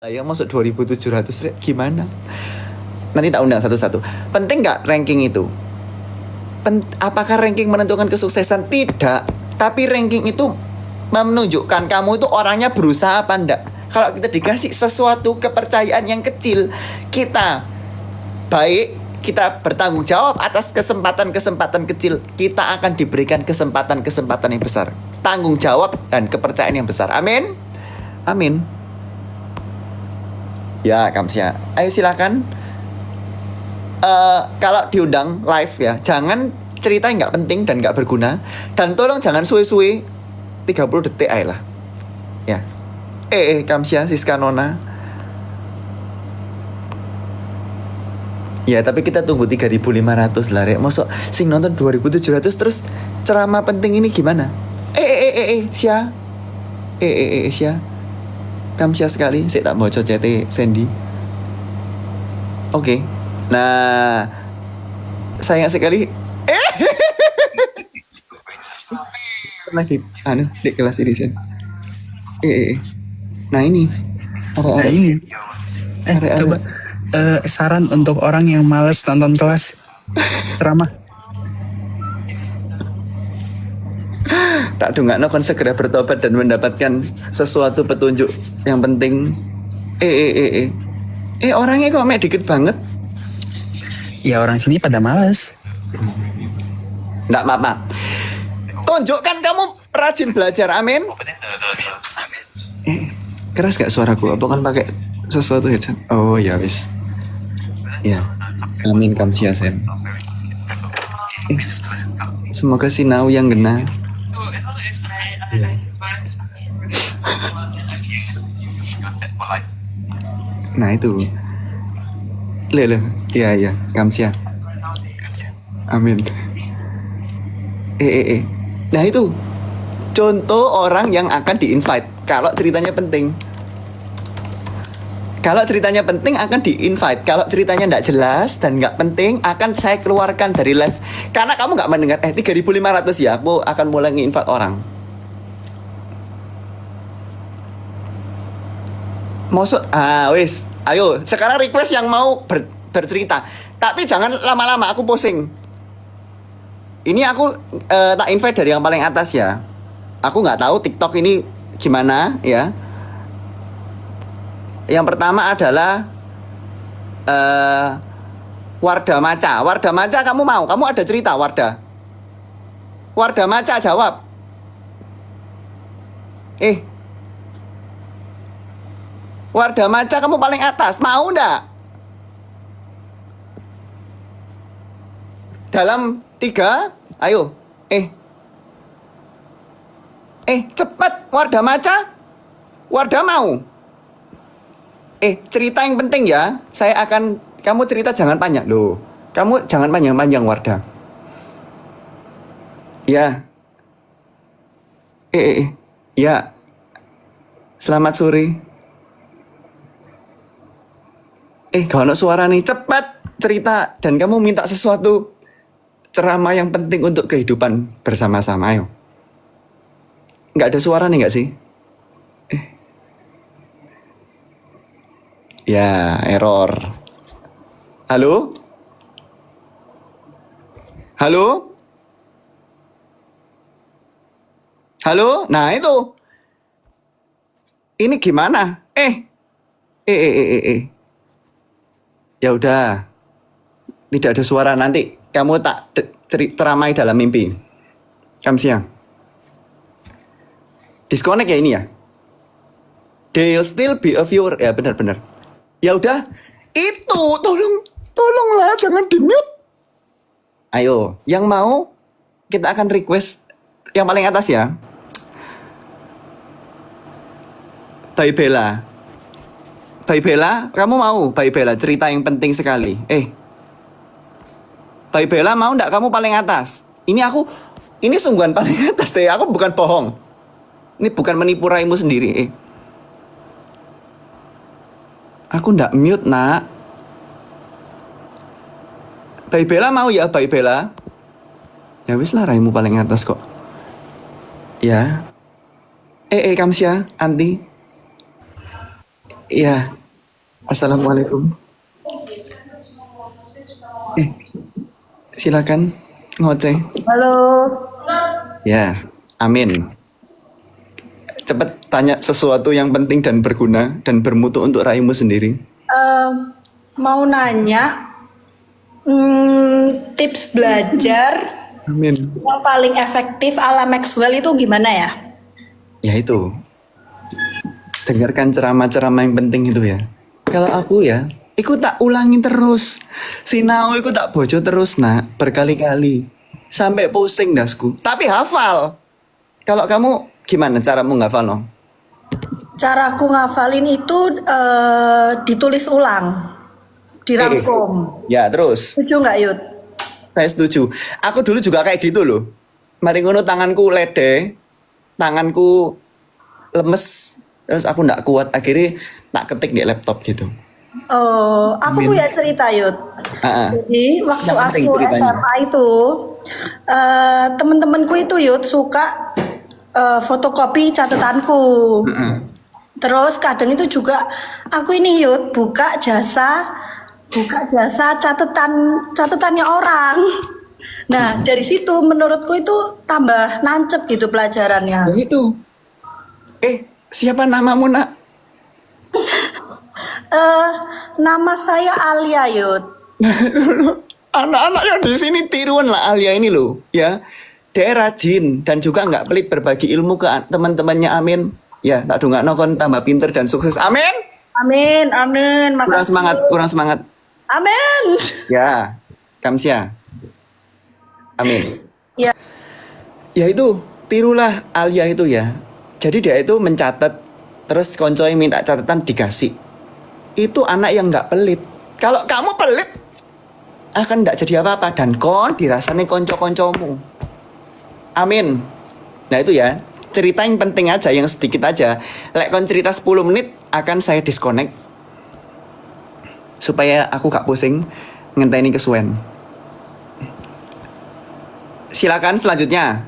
Ya masuk 2700 gimana? Nanti tak undang satu-satu. Penting nggak ranking itu? Apakah ranking menentukan kesuksesan? Tidak. Tapi ranking itu menunjukkan kamu itu orangnya berusaha apa enggak. Kalau kita dikasih sesuatu kepercayaan yang kecil, kita baik, kita bertanggung jawab atas kesempatan-kesempatan kecil, kita akan diberikan kesempatan-kesempatan yang besar. Tanggung jawab dan kepercayaan yang besar. Amin. Amin. Ya, Kamsia. Ayo silakan. Kalau diundang live ya, jangan cerita yang nggak penting dan nggak berguna. Dan tolong jangan suwe-suwe 30 detik aja lah. Ya. Kamsia, Siska Nona. Ya, tapi kita tunggu 3.500 lah, Rek. Masuk sing nonton 2.700 terus ceramah penting ini gimana? Sia. Sia. Kamsia sekali, saya tak mau chat Sandy. Oke. Nah, sayang sekali. Pernah di kelas ini Sen. Nah ini. Coba saran untuk orang yang males nonton kelas ceramah. Tak dongakno kon segera bertobat dan mendapatkan sesuatu petunjuk yang penting. Orangnya kok dikit banget. Ya orang sini pada males. Nggak apa-apa. Tunjukkan kamu rajin belajar, amin. Keras gak suaraku? Apa kan pakai sesuatu headset? Oh ya wis. Ya, amin Kamsia Sen. Semoga sinau yang gena. Nah itu. Iya, Kamsia. Amin. Nah itu contoh orang yang akan di-invite kalau ceritanya penting. Kalau ceritanya penting akan di-invite. Kalau ceritanya nggak jelas dan nggak penting akan saya keluarkan dari live. Karena kamu nggak mendengar 3.500 ya, aku akan mulai nge-invite orang. Maksud, wis, ayo sekarang request yang mau bercerita. Tapi jangan lama-lama, aku pusing. Ini aku tak invite dari yang paling atas ya. Aku nggak tahu TikTok ini gimana ya. Yang pertama adalah Wardah Maca. Wardah Maca kamu mau? Kamu ada cerita Wardah? Wardah Maca jawab. Wardah Maca kamu paling atas. Mau ndak? Dalam 3, ayo. Cepat Wardah Maca. Wardah mau? Cerita yang penting ya. Kamu cerita jangan panjang loh. Kamu jangan panjang-panjang Wardah. Ya. Ya. Selamat sore. Gak ada suara nih. Cepat cerita dan kamu minta sesuatu. Ceramah yang penting untuk kehidupan bersama-sama. Ayo. Gak ada suara nih gak sih? Ya, error. Halo? Halo? Halo? Nah itu. Ini gimana? Ya udah. Tidak ada suara, nanti kamu tak teramai dalam mimpi. Kamsia. Disconnect ya ini ya. They'll still be a viewer. Ya benar-benar. Ya udah. Itu tolonglah jangan di-mute. Ayo, yang mau kita akan request yang paling atas ya. Bye Bella. Bye Bella, kamu mau? Bye Bella, cerita yang penting sekali. Bye Bella mau ndak kamu paling atas? Ini sungguhan paling atas deh. Aku bukan bohong. Ini bukan menipu raimu sendiri. Aku ndak mute nak. Bye Bella mau ya Bye Bella? Ya wis lah raimu paling atas kok. Ya. Kamsia, Anti. Iya. Assalamualaikum. Silakan ngoceh. Halo. Ya, amin. Cepet tanya sesuatu yang penting dan berguna dan bermutu untuk raimu sendiri. Mau nanya tips belajar Amin. yang paling efektif ala Maxwell itu gimana ya? Ya itu. Dengarkan ceramah-ceramah yang penting itu ya. Kalau aku ya, ikut tak ulangi terus. Sinau ikut tak bojo terus nak, berkali-kali. Sampai pusing dasku. Tapi hafal. Kalau kamu gimana caramu ngafal no? Caraku ngafalin itu ditulis ulang, dirangkum. Ya terus. Setuju nggak Yud? Saya setuju. Aku dulu juga kayak gitu loh. Mari ngono tanganku lede, tanganku lemes, terus aku nggak kuat. Akhirnya tak ketik di laptop gitu. Oh, aku Amin. punya cerita Yud. Jadi waktu Yang penting aku ceritanya. SMA itu, temen-temenku itu Yud suka fotokopi catatanku. Terus kadang itu juga aku ini Yud buka jasa catatannya orang. Nah dari situ menurutku itu tambah nancep gitu pelajarannya. Ya itu. Siapa namamu nak? Nama saya Alia Yud. Anak-anak yang di sini tiruan lah Alia ini loh, ya. Dia rajin dan juga nggak pelit berbagi ilmu ke teman-temannya. Amin. Ya, tak dongakno kon tambah pinter dan sukses. Amin. Amin, amin. Kurang Makasih. semangat, kurang semangat. Amin. Ya, kamsia. Amin. Ya. Ya itu, tirulah Alia itu ya. Jadi dia itu mencatat, terus koncoy minta catatan dikasih. Itu anak yang nggak pelit. Kalau kamu pelit, akan nggak jadi apa-apa. Dan kon dirasani konco-koncomu. Amin. Nah itu ya, cerita yang penting aja, yang sedikit aja. Lek kon cerita 10 menit, akan saya disconnect. Supaya aku gak pusing ngenteni kesuwen. Silakan selanjutnya.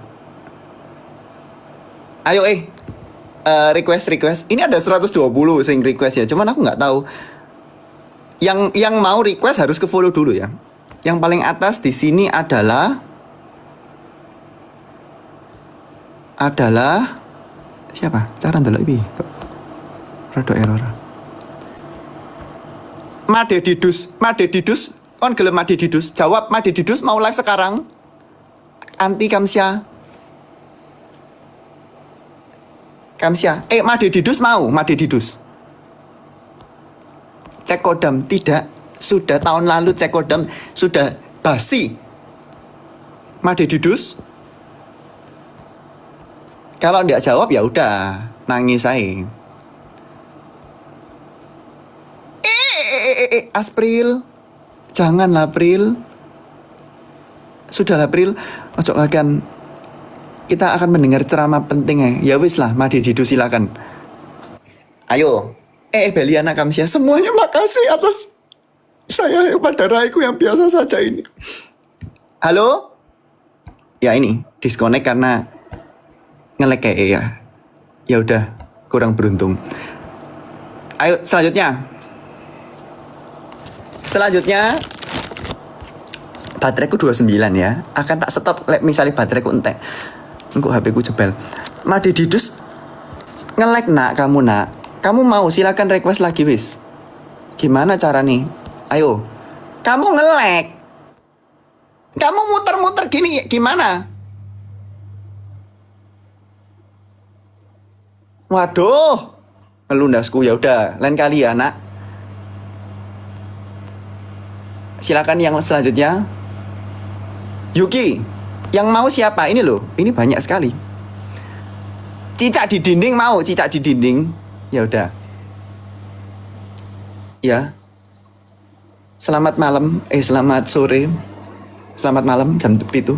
Ayo request. Ini ada 120 sing request ya. Cuman aku nggak tahu. Yang mau request harus ke follow dulu ya. Yang paling atas di sini adalah siapa? Cara ndelok iki. Rada error. Made Didus, kon gelem Made Didus? Jawab Made Didus mau live sekarang. Anti Kamsia. Made Didus mau, Made Didus. Cek kodam tidak, sudah tahun lalu cek kodam sudah basi. Made Didus. Kalau nggak jawab ya udah, nangis saya. Aspril, janganlah April. Sudahlah April, ojo akan. Kita akan mendengar ceramah penting ya. Ya wis lah, Made Didu silakan. Ayo. Beliana Kamsia, semuanya makasih atas saya pada raiku yang biasa saja ini. Halo? Ya ini, disconnect karena nge-lag kayak ya. Ya udah, kurang beruntung. Ayo Selanjutnya bateraiku 29 ya. Akan tak stop misalnya bateraiku entek. Engko HP ku jebel. Made Didus nge-lag nak kamu nak. Kamu mau silakan request lagi wis. Gimana cara nih? Ayo. Kamu nge-lag. Kamu muter-muter gini gimana? Waduh. Ngelundasku ya udah, lain kali ya nak. Silakan yang selanjutnya. Yuki, yang mau siapa? Ini loh, ini banyak sekali. Cicak di dinding mau, cicak di dinding. Ya udah. Ya. Selamat malam, selamat sore. Selamat malam jam 7.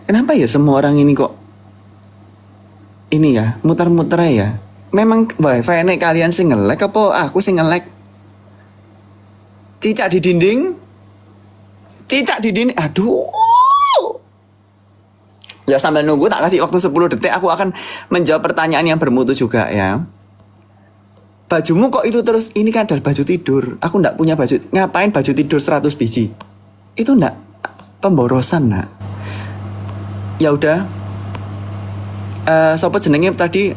Kenapa ya semua orang ini kok ini ya, muter-muter ya? Memang wifi nek kalian sing nge-lag apa aku sing nge-lag? Cicak di dinding. Aduh. Ya sambil nunggu tak kasih waktu 10 detik. Aku akan menjawab pertanyaan yang bermutu juga ya. bajumu kok itu terus, ini kan adalah baju tidur. Aku ndak punya baju. Ngapain baju tidur 100 biji? Itu ndak pemborosan, nak. Ya udah. Sopo jenenge tadi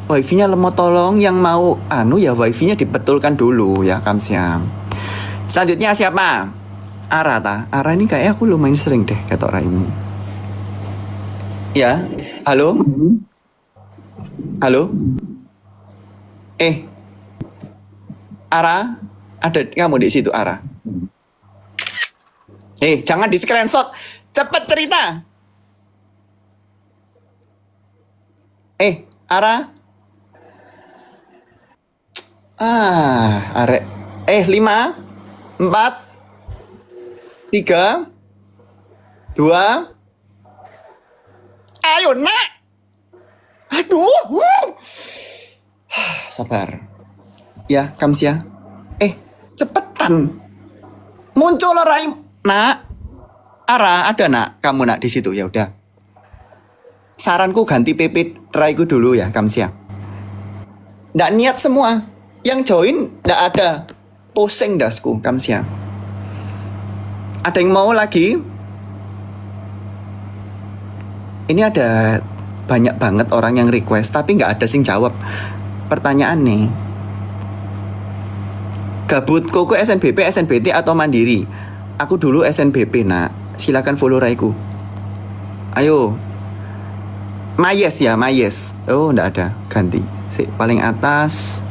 wifi-nya lemot, tolong yang mau ya wifi-nya dibetulkan dulu ya Kamsiam. Selanjutnya siapa? Ara ta? Ara ini kayak aku lumayan sering deh ketok raimu. Ya, halo? Halo? Ara? Ada kamu di situ, Ara? Jangan di screenshot. Cepet cerita. Ara? Arek. 5, 4, 3, 2. Ayo, nak. Aduh. Sabar. Ya, Kamsia. Cepetan. Muncul Raim. Nak. Ara, ada nak? Kamu nak di situ, ya udah. Saranku ganti PP Raiku dulu ya, Kamsia. Nggak niat semua. Yang join nggak ada. Pusing dasku, Kamsia. Ada yang mau lagi? Ini ada banyak banget orang yang request, tapi nggak ada sing jawab. Pertanyaan nih. Gabut koko SNBP, SNBT atau Mandiri? Aku dulu SNBP, nak. Silakan follow Raiku. Ayo. Mayes ya, Mayes. Oh, nggak ada. Ganti. Paling atas.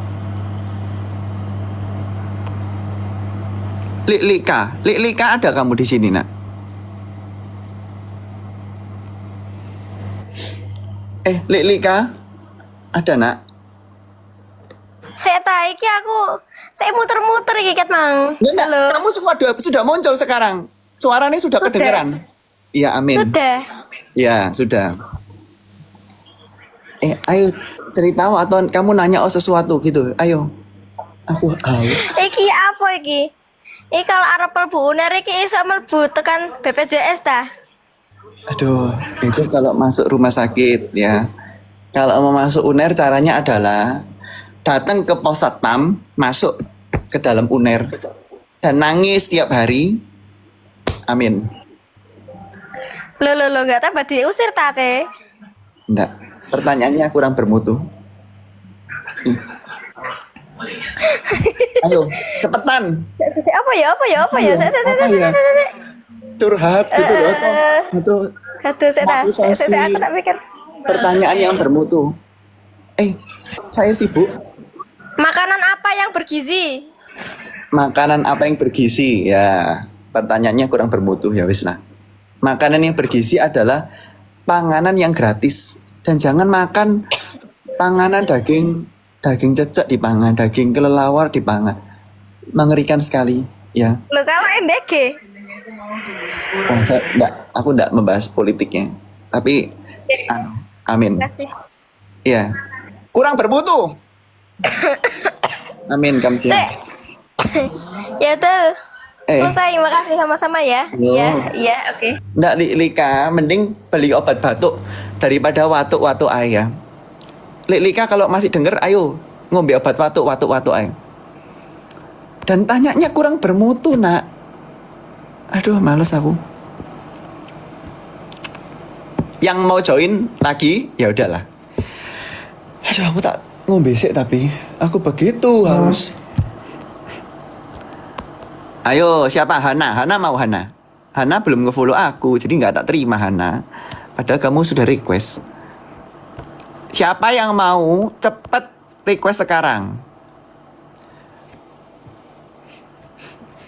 Lika ada kamu di sini, nak? Lika ada, nak? Saya tahu saya muter-muter iki Ket Mang. Nggak, Halo. kamu sudah muncul sekarang. Suaranya sudah kedengeran. Iya, amin. Sudah. Ya, sudah. Ayo cerita atau kamu nanya sesuatu gitu. Ayo. Aku haus. Iki apa iki? Iki kalau arep mlebu UNER iki iso mlebu tekan BPJS ta? Aduh, itu kalau masuk rumah sakit ya. Kalau mau masuk UNER caranya adalah datang ke pos satpam, masuk ke dalam UNER dan nangis tiap hari. Amin. Lo enggak tambah diusir ta, Te? Enggak. Pertanyaannya kurang bermutu. Ayo, cepetan. Apa ya? Apa ya? Curhat gitu loh. Itu Aduh, motivasi. aku tak pikir. Pertanyaan yang bermutu. Saya sibuk. Makanan apa yang bergizi? Makanan apa yang bergizi? Ya, pertanyaannya kurang bermutu ya wis lah. Makanan yang bergizi adalah panganan yang gratis dan jangan makan panganan daging cecek dipangan, daging kelelawar dipangan. Mengerikan sekali, ya. Lo kalau MBG? Aku enggak membahas politiknya. Tapi amin. Kasih. Iya. Kurang bermutu. Amin, Kamsia. Ya tuh. Eh. Selesai, makasih sama-sama ya. Iya, oke. Nggak, Lika, mending beli obat batuk daripada watuk-watuk aja. Lika kalau masih denger, ayo ngombe obat watuk aja. Dan tanyanya kurang bermutu, nak. Aduh, males aku. Yang mau join lagi, ya udahlah. Aduh, aku tak ngombe sih tapi aku begitu haus. Ayo, siapa? Hana mau Hana. Hana belum nge-follow aku, jadi nggak tak terima Hana. Padahal kamu sudah request. Siapa yang mau cepet request sekarang?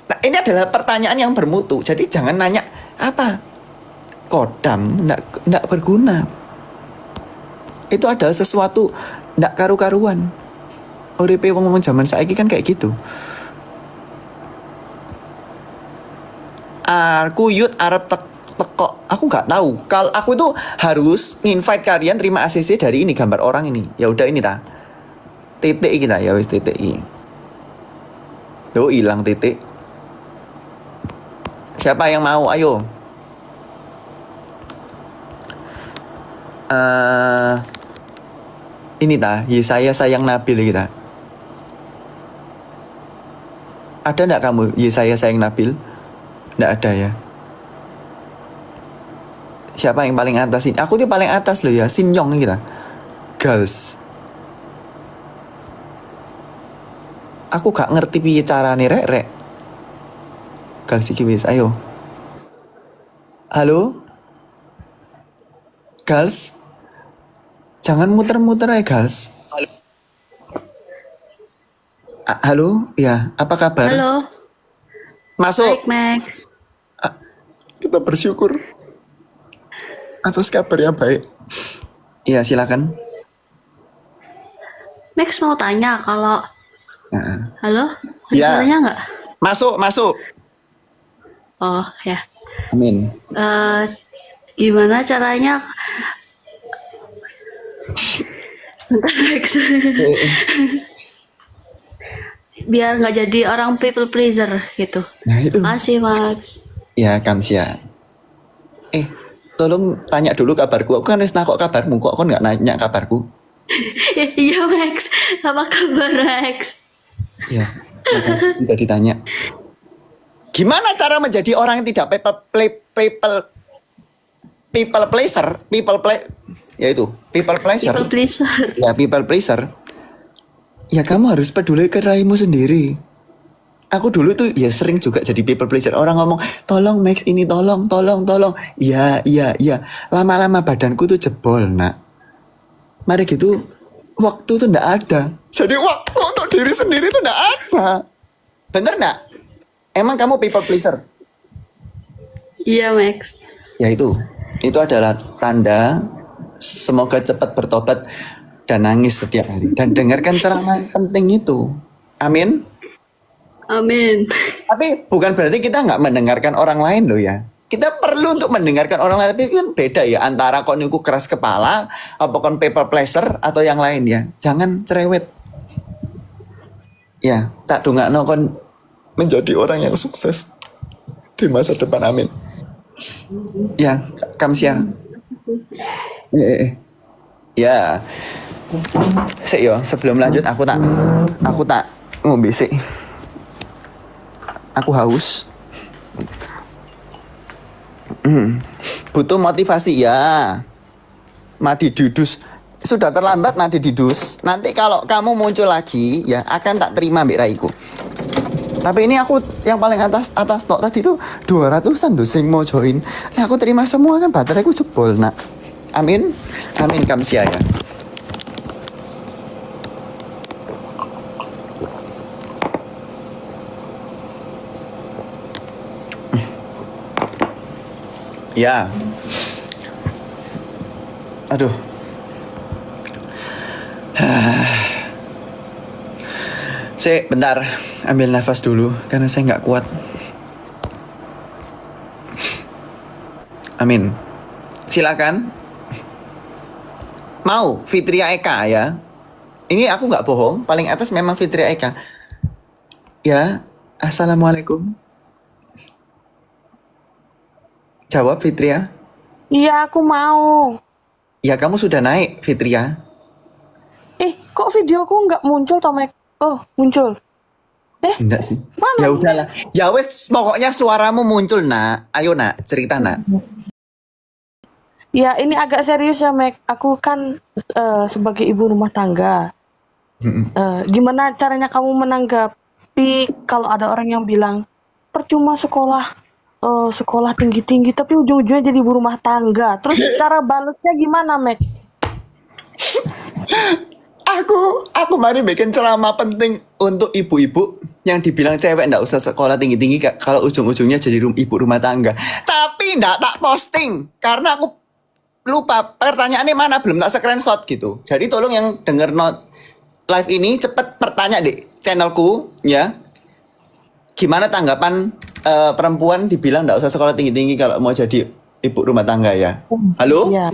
Nah, ini adalah pertanyaan yang bermutu. Jadi jangan nanya apa kodam, nggak berguna. Itu adalah sesuatu nggak karu-karuan. Uripe wong zaman saiki kan kayak gitu. Kuyut Arab teko. Aku nggak tahu. Kalau aku itu harus invite kalian terima ACC dari ini gambar orang ini. Ya udah ini ta. Titik kita ya wis titik ini. Tuh hilang titik. Siapa yang mau? Ayo. Ini ta. Yesaya sayang Nabil kita. Ada nggak kamu? Ya saya sayang Nabil. Nggak ada ya. Siapa yang paling atas ini? Aku tuh paling atas loh ya. Sinyong kita. Girls. Aku gak ngerti piye carane rek. Girls iki wis, ayo. Halo? Girls? Jangan muter-muter ya, girls. Halo? Ya, apa kabar? Halo, Masuk. baik Max. Kita bersyukur atas kabar yang baik. Iya, silakan. Max mau tanya kalau halo, ada Ya. suaranya nggak? Masuk. Oh ya. Amin. Gimana caranya? Bentar Max. Biar nggak jadi orang people pleaser gitu. Nah itu. Makasih Max. Ya, Kamsia. Tolong tanya dulu kabarku. Aku kan wis nakok kabarmu kok nggak nanya kabarku. Iya Max, apa kabar Max? Ya, makasih sudah ditanya. Gimana cara menjadi orang yang tidak people pleaser? Ya itu, people pleaser. People pleaser. Ya, people pleaser. Ya kamu harus peduli ke dirimu sendiri. Aku dulu tuh ya sering juga jadi people pleaser. Orang ngomong, tolong Max ini tolong. Iya. Lama-lama badanku tuh jebol, nak. Mari gitu, waktu tuh ndak ada. Jadi waktu untuk diri sendiri tuh ndak ada. Bener ndak? Emang kamu people pleaser? Iya Max. Ya itu adalah tanda semoga cepat bertobat dan nangis setiap hari. Dan dengarkan ceramah penting itu. Amin. Amin. Tapi bukan berarti kita nggak mendengarkan orang lain loh ya. Kita perlu untuk mendengarkan orang lain, tapi kan beda ya antara kon niku keras kepala, apa kon people pleaser atau yang lain ya. Jangan cerewet. Ya, tak dongakno kon menjadi orang yang sukses di masa depan. Amin. Ya, Kamsia. Ya. Sik yo, sebelum lanjut aku tak ngombe sik. Aku haus. Butuh motivasi ya. Madi didus. Sudah terlambat madi didus. Nanti kalau kamu muncul lagi ya akan tak terima mbak Raiku. Tapi ini aku yang paling atas tok tadi tuh 200-an loh sing mau join. Nah, aku terima semua kan bateraiku jebol nak. Amin. Amin Kamsia ya. Ya. Aduh. Bentar. Ambil nafas dulu karena saya nggak kuat. Amin. Silakan. Mau Fitria Eka ya. Ini aku nggak bohong. Paling atas memang Fitria Eka. Ya. Assalamualaikum. Jawab Fitria. Iya, aku mau. Ya kamu sudah naik Fitria. Kok videoku nggak muncul, Tomek? Oh, muncul. Enggak sih. Mana? Ya udahlah. Ya wes pokoknya suaramu muncul nak. Ayo nak cerita nak. Ya, ini agak serius ya, Mek. Aku kan sebagai ibu rumah tangga. Gimana caranya kamu menanggapi kalau ada orang yang bilang percuma sekolah tinggi-tinggi tapi ujung-ujungnya jadi ibu rumah tangga. Terus cara balasnya gimana, Mek? Aku mari bikin ceramah penting untuk ibu-ibu yang dibilang cewek ndak usah sekolah tinggi-tinggi kalau ujung-ujungnya jadi ibu rumah tangga. Tapi ndak tak posting karena aku lupa pertanyaannya mana, belum tak screenshot gitu. Jadi tolong yang denger live ini cepet bertanya di channelku ya. Gimana tanggapan perempuan dibilang ndak usah sekolah tinggi-tinggi kalau mau jadi ibu rumah tangga ya? Halo? Iya.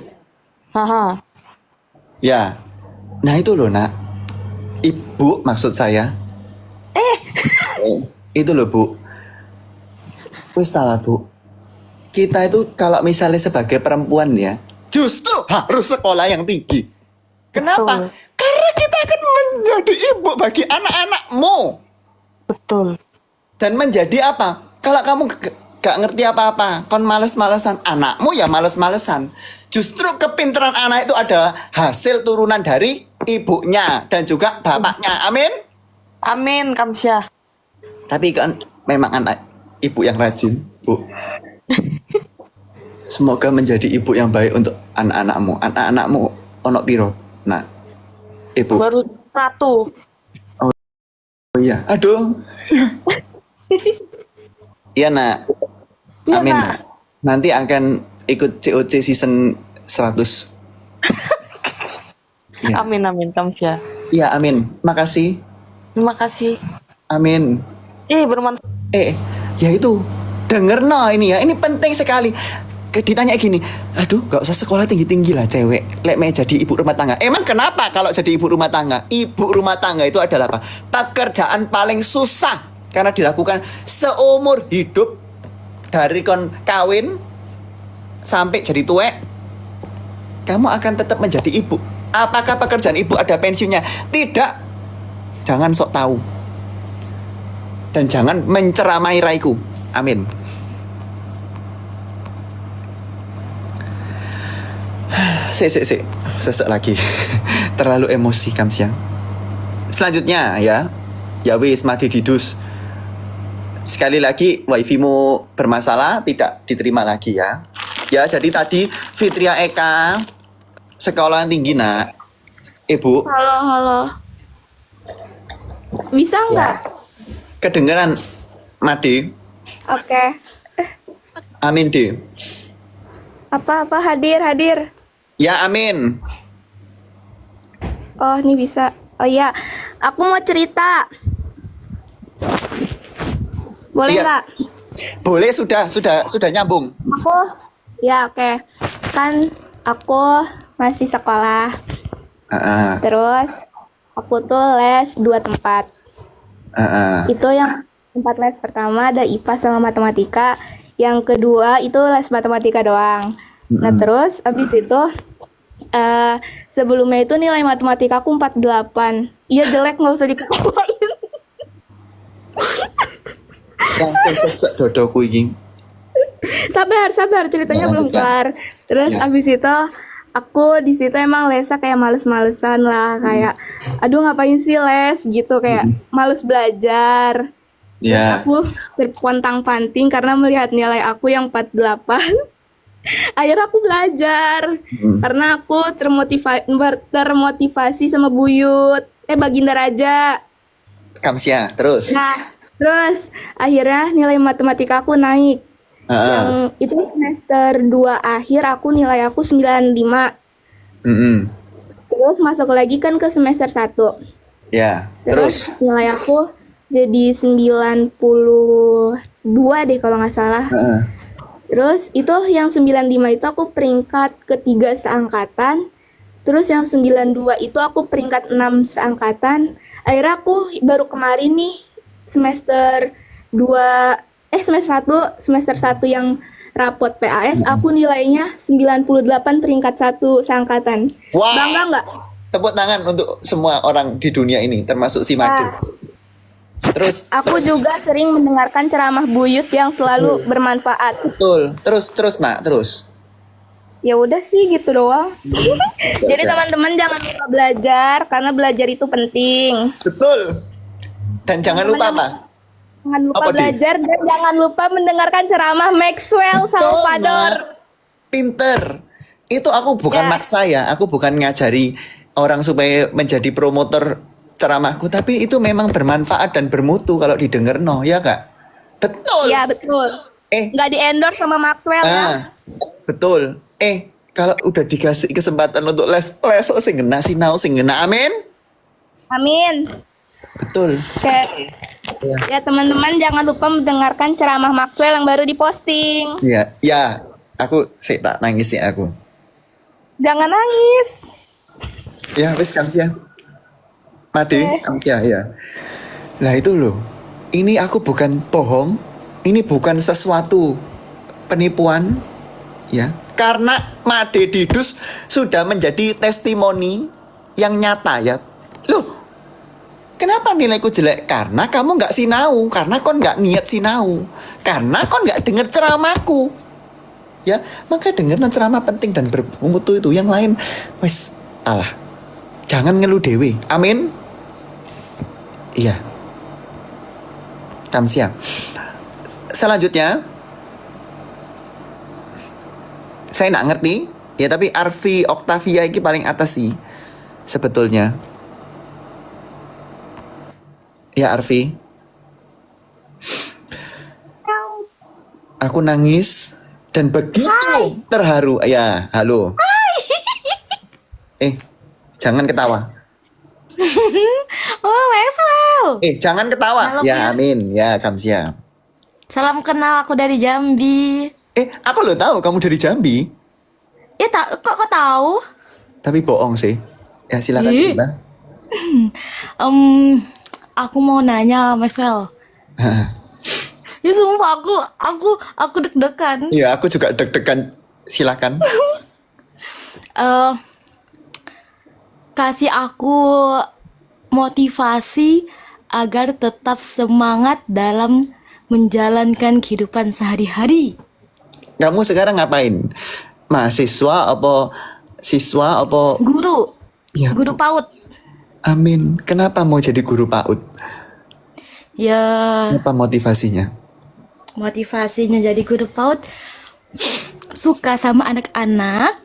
Haha. Ya. Nah itu loh nak. Ibu maksud saya. Itu loh bu. Wis lah bu. Kita itu kalau misalnya sebagai perempuan ya, justru harus sekolah yang tinggi. Kenapa? Betul. Karena kita akan menjadi ibu bagi anak-anakmu. Betul. Dan menjadi apa? Kalau kamu gak ngerti apa-apa, kon males-malesan, anakmu ya males-malesan. Justru kepintaran anak itu adalah hasil turunan dari ibunya dan juga bapaknya. Amin. Amin, Kamsyah. Tapi kan memang anak ibu yang rajin, Bu. Semoga menjadi ibu yang baik untuk anak-anakmu. Anak-anakmu ono piro? Nah, ibu. Baru 1. Oh iya, aduh. Iya nak. Iya, Amin. Nak. Nak. Nanti akan ikut COC season 100. Iya. Amin, Kamsyah. Iya, amin. Makasih. Terima kasih. Amin. Bermanfaat. Ya itu. Denger no ini ya. Ini penting sekali. Ditanya gini, aduh gak usah sekolah tinggi-tinggi lah cewek, lek mau jadi ibu rumah tangga. Emang kenapa kalau jadi ibu rumah tangga? Ibu rumah tangga itu adalah apa? Pekerjaan paling susah karena dilakukan seumur hidup. Dari kon kawin sampai jadi tuwek, kamu akan tetap menjadi ibu. Apakah pekerjaan ibu ada pensiunnya? Tidak. Jangan sok tahu. Dan jangan menceramai raiku. Amin. Sesek lagi. Terlalu emosi Kamsyah. Selanjutnya ya. Ya wis mati didus. Sekali lagi wifi-mu bermasalah, tidak diterima lagi ya. Ya, jadi tadi Fitria Eka sekolah tinggi nak. Ibu, Halo. Bisa nggak? kedengeran Made? Oke. Amin deh. Apa hadir. Ya amin. Oh, ini bisa. Oh iya, aku mau cerita. Boleh Iya. nggak? Boleh, sudah nyambung. Aku, ya oke. Kan aku masih sekolah. Terus aku tuh les 2 tempat. Itu yang tempat les pertama ada IPA sama matematika. Yang kedua itu les matematika doang. Nah terus abis itu sebelumnya itu nilai matematika aku 48. Iya jelek, nggak usah diketawain. Langsung sesek dodoku ini. Sabar ceritanya Ya, belum lanjutkan. kelar. Terus Ya. abis itu aku di situ emang lesnya kayak males-malesan lah, kayak aduh ngapain sih les gitu, kayak males belajar. Ya. Aku terpontang-panting karena melihat nilai aku yang 48. Akhirnya aku belajar karena aku termotivasi sama Buyut, Baginda Raja. Kamsyah, terus. Nah, terus akhirnya nilai matematika aku naik. Yang itu semester 2 akhir nilai aku 95. Terus masuk lagi kan ke semester 1. Ya, Terus terus. nilai aku jadi 92 deh kalau nggak salah. Terus itu yang 95 itu aku peringkat ketiga seangkatan. Terus yang 92 itu aku peringkat 6 seangkatan. Akhirnya aku baru kemarin nih semester 1 yang rapot PAS aku nilainya 98 peringkat 1 seangkatan. Wah. Bangga nggak? Tepuk tangan untuk semua orang di dunia ini, termasuk si Madu. Nah. Terus. Aku juga sering mendengarkan ceramah Buyut yang selalu bermanfaat. Betul. Terus nak, terus. Ya udah sih gitu doang. Jadi teman-teman jangan lupa belajar karena belajar itu penting. Betul. Dan jangan lupa apa? Jangan lupa Apa, Di? belajar dan jangan lupa mendengarkan ceramah Maxwell sama Betul, Fador. Nak. Pinter. Itu aku bukan Ya. maksa ya, aku bukan ngajari orang supaya menjadi promotor ceramahku, tapi itu memang bermanfaat dan bermutu kalau didengar ya kak? Betul. Iya betul. Nggak di endorse sama Maxwell ya. Betul. Kalau udah dikasih kesempatan untuk les sing ngena sinau sing ngena, amin. Amin. Betul. Oke. Ya teman-teman jangan lupa mendengarkan ceramah Maxwell yang baru diposting. Ya, aku tak nangis ya aku. Jangan nangis. Ya, wis Kamsyah. Made, Kamsyah ya. Lah itu loh. Ini aku bukan bohong. Ini bukan sesuatu penipuan, ya. Karena Made Didus sudah menjadi testimoni yang nyata ya. Loh, kenapa nilaiku jelek? Karena kamu nggak sinau, karena kon nggak niat sinau, karena kon nggak denger ceramahku. Ya, maka denger ceramah penting dan bermutu itu. Yang lain, wes, alah. Jangan ngeluh dewe. Amin. Iya. Kamsia. Selanjutnya, saya nggak ngerti. Ya, tapi Arfi Octavia ini paling atas sih. Sebetulnya. Ya, Arfi. Aku nangis dan begitu terharu. Ya, halo. Jangan ketawa. Oh, Maxwell. Jangan ketawa. Halo, Ya, Pia. amin. Ya, Kamsia. Salam kenal, aku dari Jambi. Aku lo tahu kamu dari Jambi. Kok tahu? Tapi bohong sih. Ya, silakan, Ih. Mbak. Aku mau nanya, Maxwell. Ya sumpah aku deg-degan. Iya, aku juga deg-degan. Silakan. Kasih aku motivasi agar tetap semangat dalam menjalankan kehidupan sehari-hari. Kamu sekarang ngapain? Mahasiswa apa siswa apa? Guru, Ya. guru PAUD. Amin. Kenapa mau jadi guru PAUD? Ya, Apa motivasinya? motivasinya jadi guru PAUD suka sama anak-anak.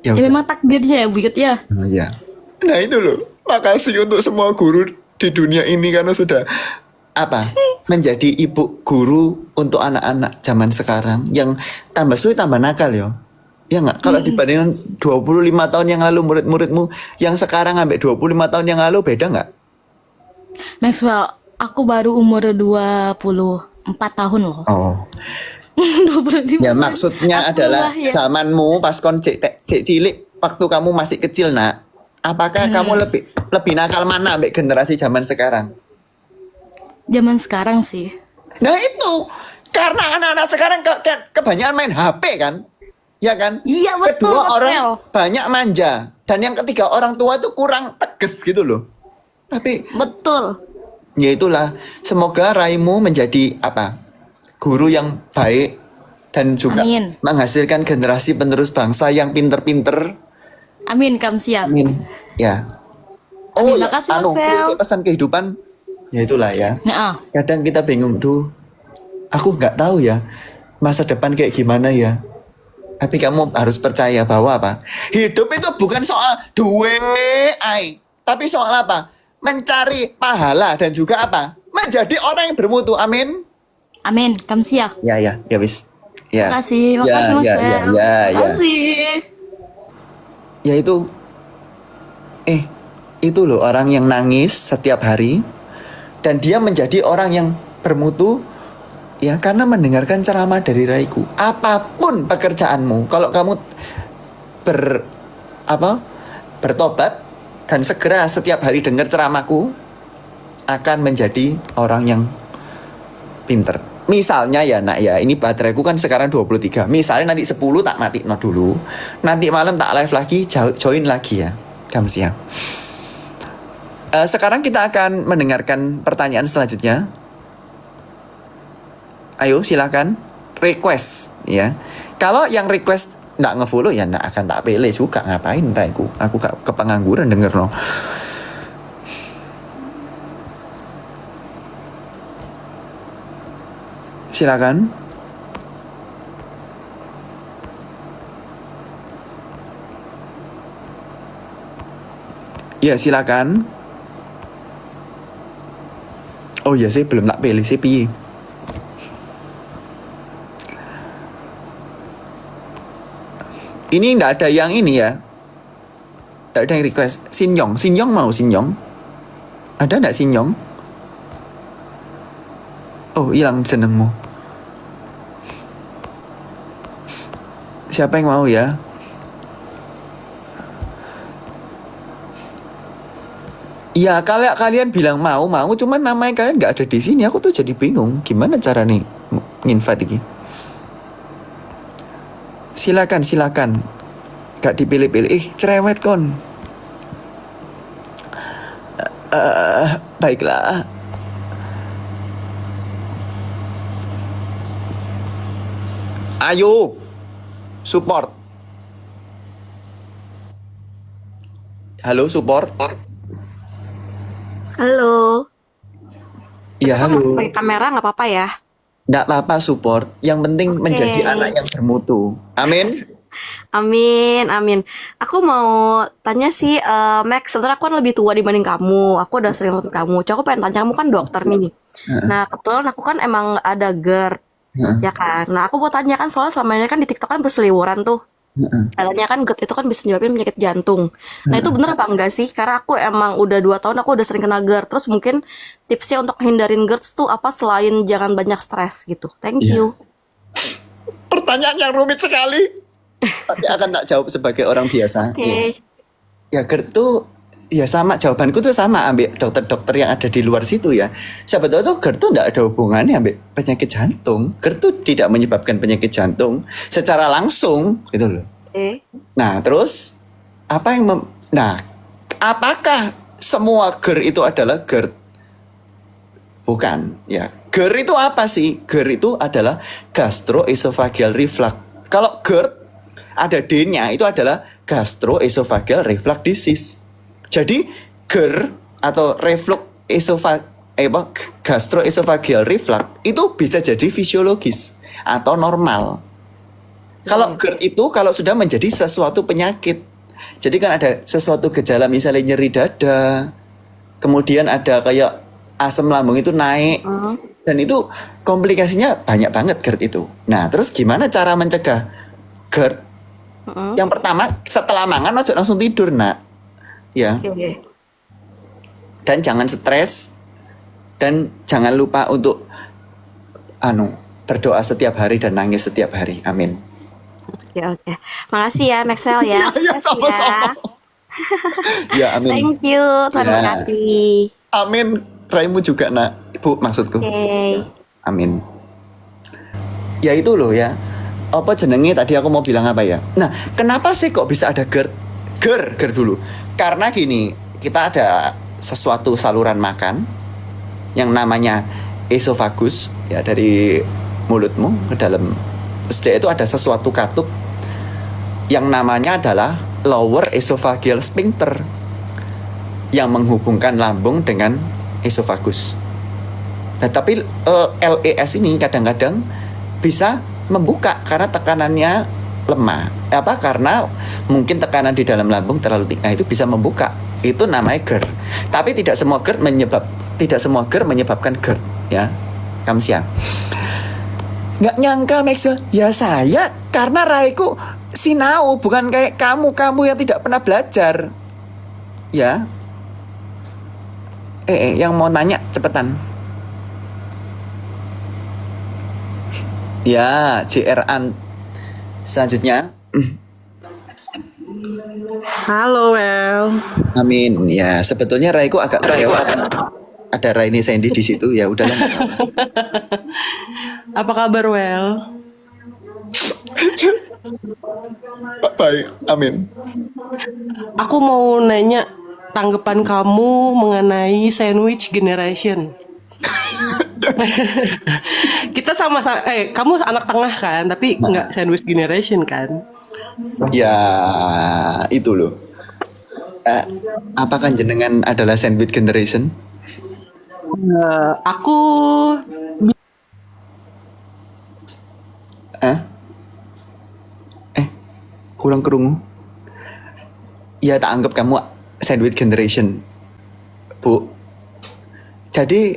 Ya, Ya udah. memang takdirnya ya, Buyut ya. Oh, iya. Nah itu loh. Makasih untuk semua guru di dunia ini karena sudah menjadi ibu guru untuk anak-anak zaman sekarang yang tambah sulit tambah nakal ya. Ya nggak? Kalau dibandingkan 25 tahun yang lalu murid-muridmu yang sekarang sampai 25 tahun yang lalu beda nggak? Maxwell, aku baru umur 24 tahun loh. Oh. 25. Ya maksudnya Aku adalah lah, ya. zamanmu pas kon cek cilik waktu kamu masih kecil nak. Apakah kamu lebih nakal mana ambek generasi zaman sekarang? Zaman sekarang sih. Nah itu karena anak-anak sekarang kebanyakan main HP kan, ya kan? Iya, betul, Kedua Mas orang Mel. banyak manja dan yang ketiga orang tua itu kurang tegas gitu loh. Tapi Betul. ya itulah. Semoga Raimu menjadi guru yang baik dan juga Amin. menghasilkan generasi penerus bangsa yang pinter-pinter. Amin, Kamsia. Amin. Ya. Amin, Ya, makasih, Mas Fel. pesan kehidupan. Ya itulah ya. Nah, Kadang kita bingung, aku nggak tahu ya masa depan kayak gimana ya. Tapi kamu harus percaya bahwa hidup itu bukan soal duit, tapi soal mencari pahala dan juga menjadi orang yang bermutu. Amin. amin, Kamsia. Ya wis. Ya. Makasih, makasih, Mas Fel. ya. Makasih. Ya itu itu loh orang yang nangis setiap hari dan dia menjadi orang yang bermutu ya karena mendengarkan ceramah dari Raiku. Apapun pekerjaanmu, kalau kamu bertobat dan segera setiap hari dengar ceramahku, akan menjadi orang yang pinter. Misalnya ya nak ya, ini bateraiku kan sekarang 23. Misalnya nanti 10 tak mati dulu. Nanti malam tak live lagi, join lagi ya. Kamsia. Sekarang kita akan mendengarkan pertanyaan selanjutnya. Ayo silakan request ya. Kalau yang request nggak ngefollow ya nggak akan tak pilih juga, ngapain Raiku. Aku gak kepengangguran denger no. Silakan. Ya silakan. Oh iya sih belum tak pilih sih piye. Ini nggak ada yang ini ya. Nggak ada yang request. Sinyong mau Sinyong. Ada nggak Sinyong? Oh hilang senengmu. Siapa yang mau ya? Iya, kalau kalian bilang mau, cuman namanya kalian nggak ada di sini. Aku tuh jadi bingung, gimana cara nih nginvite ini? Silakan. Gak dipilih-pilih. Cerewet kon. Baiklah. Ayo, support. Halo, support. Halo. Iya, halo. Pakai kamera nggak apa-apa ya? Nggak apa-apa, support. Yang penting Oke. menjadi anak yang bermutu. Amin. Amin, amin. Aku mau tanya sih, Max, sebenarnya aku kan lebih tua dibanding kamu. Aku udah sering nonton kamu. Cuma aku pengen tanya, kamu kan dokter nih. Nah, kebetulan aku kan emang ada GERD, ya kan? Nah, aku mau tanya kan, soalnya selama ini kan di TikTok kan berseliweran tuh. Katanya kan GERD itu kan bisa menyebabkan penyakit jantung. Nah, itu bener apa enggak sih? Karena aku emang udah 2 tahun aku udah sering kena GERD. Terus mungkin tipsnya untuk hindarin GERD tuh apa selain jangan banyak stres gitu. Thank you. Pertanyaan yang rumit sekali. Tapi akan tak jawab sebagai orang biasa. Oke. Ya GERD tuh ya sama, jawabanku tuh sama ambil dokter-dokter yang ada di luar situ ya. Siapa tahu tuh GERD tuh enggak ada hubungannya ambil penyakit jantung. GERD tuh tidak menyebabkan penyakit jantung secara langsung gitu loh. Oke. Nah, terus apa yang nah, apakah semua GERD itu adalah GERD? Bukan, ya. GERD itu apa sih? GERD itu adalah gastroesophageal reflux. Kalau GERD ada D-nya, itu adalah gastroesophageal reflux disease. Jadi GERD atau gastroesophageal reflux itu bisa jadi fisiologis atau normal. Kalau GERD itu kalau sudah menjadi sesuatu penyakit, jadi kan ada sesuatu gejala misalnya nyeri dada, kemudian ada kayak asam lambung itu naik, dan itu komplikasinya banyak banget GERD itu. Nah, terus gimana cara mencegah GERD? Yang pertama, setelah mangan ojo langsung tidur, nak. Ya. Oke. Dan jangan stres, dan jangan lupa untuk berdoa setiap hari dan nangis setiap hari. Amin. Oke, oke. Makasih ya, Maxwell ya. Ya, Makasih sama-sama. Ya, amin. Thank you, Tuhan Ya. berkati. Amin. Raimu juga, nak. Ibu, maksudku. Oke. Amin. Ya itu loh ya. Apa jenenge tadi aku mau bilang apa ya? Nah, kenapa sih kok bisa ada GERD? GERD dulu. Karena gini, kita ada sesuatu saluran makan yang namanya esofagus ya, dari mulutmu ke dalam SD itu ada sesuatu katup yang namanya adalah lower esophageal sphincter yang menghubungkan lambung dengan esofagus. Nah, tapi LES ini kadang-kadang bisa membuka karena tekanannya lemah. Karena mungkin tekanan di dalam lambung terlalu tinggi. Nah, itu bisa membuka. Itu namanya GERD. Tapi tidak semua GERD menyebabkan GERD ya. Kamsia. Nggak nyangka Maxwell. Ya saya karena Raiku sinau, bukan kayak kamu yang tidak pernah belajar. Ya. Yang mau nanya cepetan. Ya, JR selanjutnya. Halo, Well. Amin. Ya, sebetulnya Raiku agak kelewatan. Ada Raini Sandy di situ, ya udahlah. Apa kabar, Well? Baik, amin. Aku mau nanya tanggapan kamu mengenai sandwich generation. Kita sama-sama, kamu anak tengah kan, tapi nggak sandwich generation kan? Ya, itu loh. Apakah jenengan adalah sandwich generation? Aku Kurang kerungu. Ya, tak anggap kamu sandwich generation, Bu. Jadi,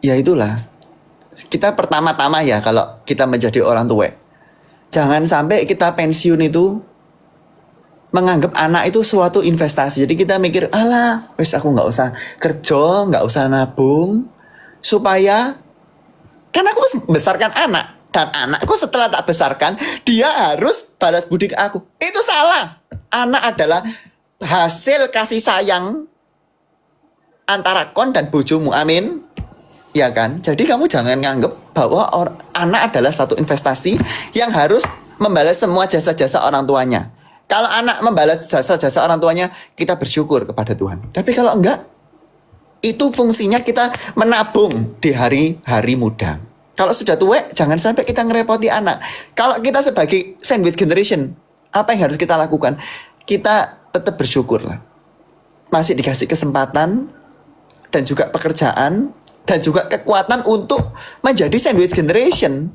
ya itulah. Kita pertama-tama ya, kalau kita menjadi orang tua, jangan sampai kita pensiun itu menganggap anak itu suatu investasi. Jadi kita mikir, alah, wes aku nggak usah kerja, nggak usah nabung, supaya kan aku besarkan anak. Dan anakku setelah tak besarkan, dia harus balas budi ke aku. Itu salah. Anak adalah hasil kasih sayang antara kon dan bojomu. Amin. Ya kan? Jadi kamu jangan nganggep bahwa anak adalah satu investasi yang harus membalas semua jasa-jasa orang tuanya. Kalau anak membalas jasa-jasa orang tuanya, kita bersyukur kepada Tuhan. Tapi kalau enggak, itu fungsinya kita menabung di hari-hari muda. Kalau sudah tua, jangan sampai kita ngerepoti anak. Kalau kita sebagai sandwich generation, apa yang harus kita lakukan? Kita tetap bersyukur lah. Masih dikasih kesempatan, dan juga pekerjaan, dan juga kekuatan untuk menjadi sandwich generation.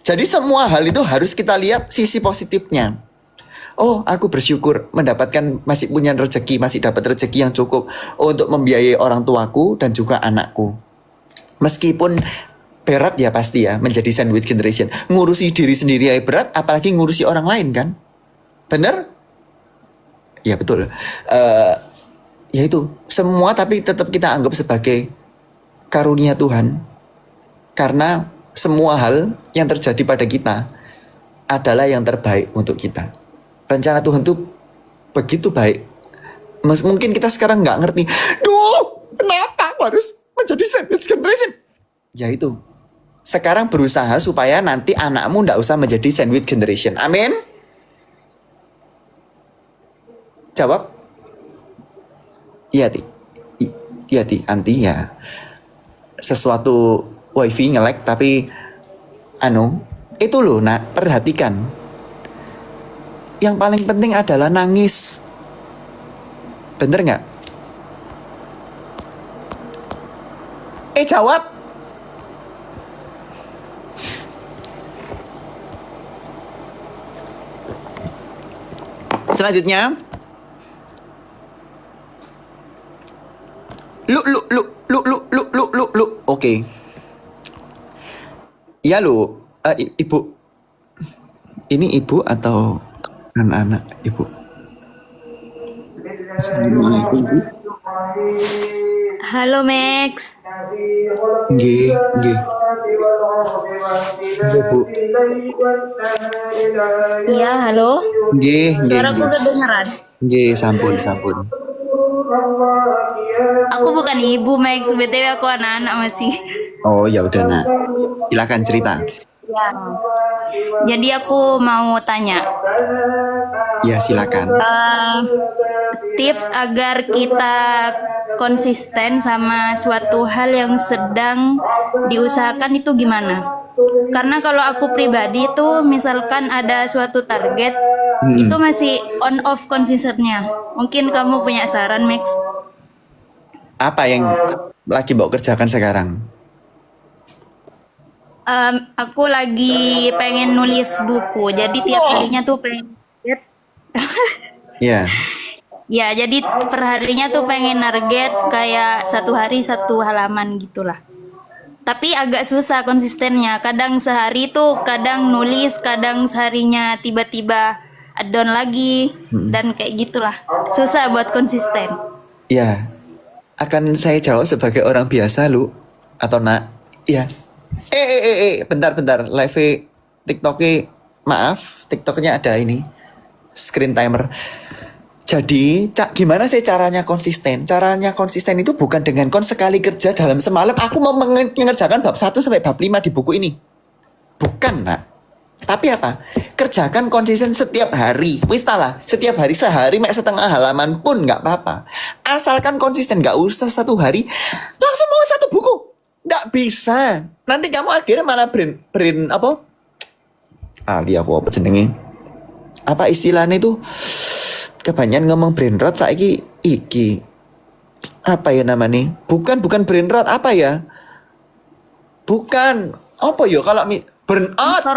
Jadi semua hal itu harus kita lihat sisi positifnya. Oh, aku bersyukur mendapatkan, masih punya rezeki, masih dapat rezeki yang cukup untuk membiayai orang tuaku dan juga anakku. Meskipun berat ya pasti ya menjadi sandwich generation. Ngurusi diri sendiri aja berat, apalagi ngurusi orang lain kan? Bener? Ya betul. Ya itu, semua tapi tetap kita anggap sebagai karunia Tuhan. Karena semua hal yang terjadi pada kita adalah yang terbaik untuk kita. Rencana Tuhan tuh begitu baik. Mungkin kita sekarang nggak ngerti. Duh, kenapa aku harus menjadi sandwich generation? Ya itu. Sekarang berusaha supaya nanti anakmu nggak usah menjadi sandwich generation. Amin. Jawab. Iya Ti. Iya Ti. Anti ya. Sesuatu wifi nge-lag tapi itu loh nak, perhatikan. Yang paling penting adalah nangis. Bener nggak? Jawab. Selanjutnya. Lu. Oke. Ya lu, ibu. Ini ibu atau anak-anak ibu? Assalamualaikum Bu. Halo Max. Nggih. Nggih Bu. Iya, halo. Nggih. Suaraku kedengeran. Nggih, sampun. Aku bukan ibu Max, BTW aku anak-anak masih. Oh ya udah nak. Silakan cerita. Ya. Jadi aku mau tanya. Ya silakan. Tips agar kita konsisten sama suatu hal yang sedang diusahakan itu gimana? Karena kalau aku pribadi itu misalkan ada suatu target, itu masih on off konsistennya. Mungkin kamu punya saran, Max? Apa yang lagi mau kerjakan sekarang? Aku lagi pengen nulis buku, jadi tiap harinya tuh pengen. Ya. Ya, jadi perharinya tuh pengen target kayak satu hari satu halaman gitulah. Tapi agak susah konsistennya. Kadang sehari tuh, kadang nulis, kadang seharinya tiba-tiba down lagi dan kayak gitulah. Susah buat konsisten. Ya. Akan saya jawab sebagai orang biasa lu atau nak? Ya. Bentar. Live TikToknya, maaf, TikToknya ada ini screen timer. Jadi, gimana sih caranya konsisten? Caranya konsisten itu bukan dengan sekali kerja dalam semalam aku mau mengerjakan bab 1 sampai bab 5 di buku ini. Bukan, nak. Tapi apa? Kerjakan konsisten setiap hari. Wis lah, setiap hari sehari setengah halaman pun nggak apa-apa. Asalkan konsisten, nggak usah satu hari langsung mau satu buku. Nggak bisa. Nanti kamu akhirnya malah brain apa? Dia aku apa jenenge? Apa istilahnya itu? Kebanyakan ngomong brain rot saiki iki. Apa ya namanya? Bukan brain rot, apa ya? Bukan. Apa ya kalau burnout. Oh,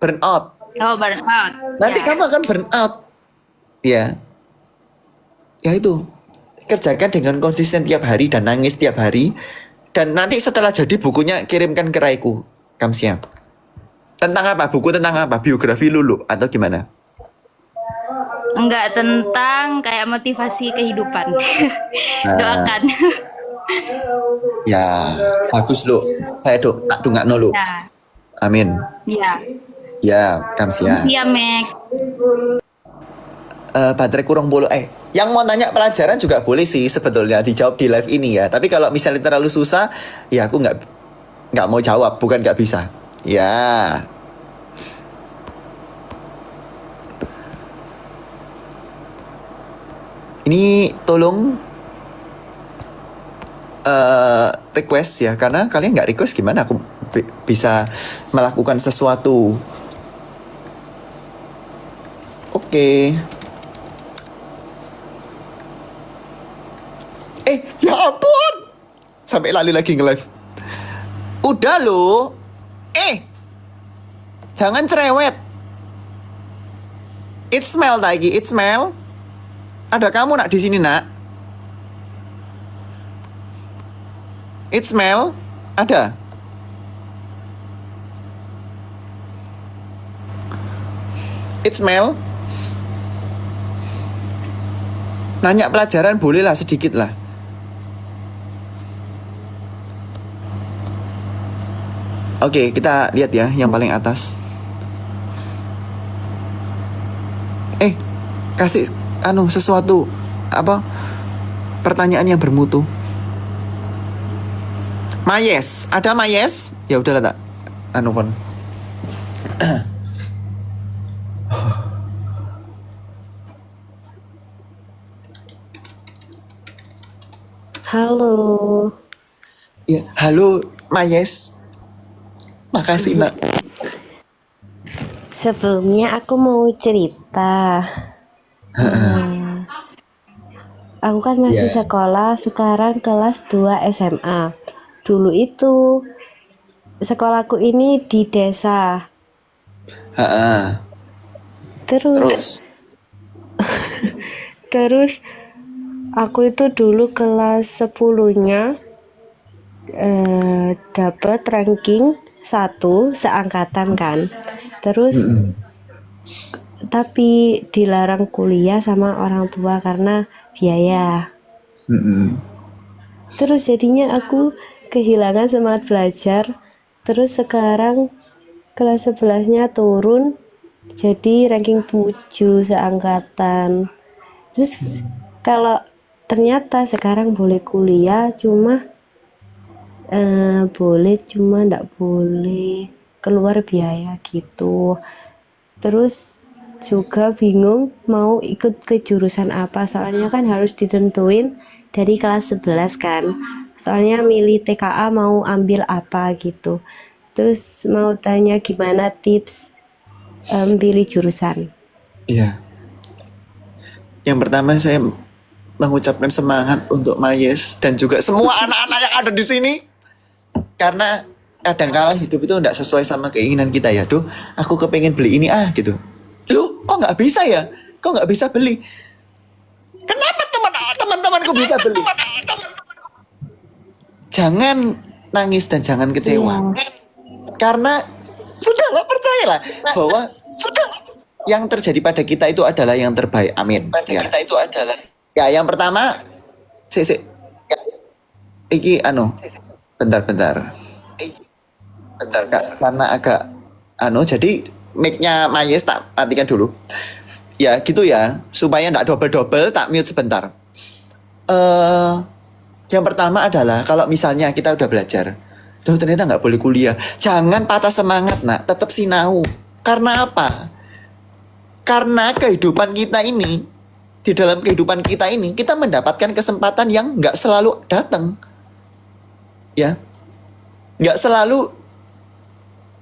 burnout. Nanti Ya. kamu akan burnout. Ya. Ya itu. Kerjakan dengan konsisten tiap hari dan nangis tiap hari. Dan nanti setelah jadi bukunya kirimkan ke Raiku. Kamu siap. Tentang apa? Buku tentang apa? Biografi Lulu atau gimana? Enggak, tentang kayak motivasi kehidupan. Doakan. Ya, bagus lu. Saya tak dungakno lu. Ya. Amin. Ya. Ya, kamu siap. Siap, Max. Baterai kurang bolu. Yang mau nanya pelajaran juga boleh sih sebetulnya dijawab di live ini ya. Tapi kalau misalnya terlalu susah, ya aku nggak mau jawab, bukan nggak bisa. Ya. Ini tolong request ya, karena kalian nggak request gimana aku bisa melakukan sesuatu. Oke. Ya ampun, sampai lali lagi nge-live. Udah lo, jangan cerewet. It's Mel lagi, it's Mel. Ada kamu nak di sini nak? It's Mel, ada. It's Mel. Nanya pelajaran boleh lah sedikit lah. Oke, kita lihat ya yang paling atas. Kasih sesuatu apa? Pertanyaan yang bermutu. Mayes, ada Mayes? Ya udahlah tak. Kon. Halo. Ya, halo Mayes. Makasih nak. Sebelumnya aku mau cerita. Aku kan masih sekolah, sekarang kelas 2 SMA. Dulu itu sekolahku ini di desa. Terus aku itu dulu kelas 10-nya dapat ranking 1 seangkatan kan. Terus tapi dilarang kuliah sama orang tua karena biaya. Terus jadinya aku kehilangan semangat belajar. Terus sekarang kelas 11-nya turun jadi ranking 7 seangkatan. Terus kalau ternyata sekarang boleh kuliah cuma nggak boleh keluar biaya gitu. Terus juga bingung mau ikut ke jurusan apa, soalnya kan harus ditentuin dari kelas 11 kan. Soalnya milih TKA mau ambil apa gitu. Terus mau tanya gimana tips pilih jurusan. Iya. Yang pertama saya mengucapkan semangat untuk Mayes dan juga semua anak-anak yang ada di sini. Karena kadangkala hidup itu tidak sesuai sama keinginan kita ya. Duh, aku kepengen beli ini gitu. Loh, kok nggak bisa ya? Kok nggak bisa beli? Kenapa teman-temanku bisa beli? Jangan nangis dan jangan kecewa. Karena sudahlah, percayalah bahwa yang terjadi pada kita itu adalah yang terbaik. Amin. Kita itu adalah. Ya, yang pertama, iki bentar. Karena agak jadi mic-nya Mayes tak matikan dulu. Ya gitu ya, supaya nggak double-double tak mute sebentar. Yang pertama adalah kalau misalnya kita udah belajar, ternyata nggak boleh kuliah. Jangan patah semangat nak, tetap sinau. Karena apa? Karena kehidupan kita ini, di dalam kehidupan kita ini, kita mendapatkan kesempatan yang nggak selalu datang. Ya, nggak selalu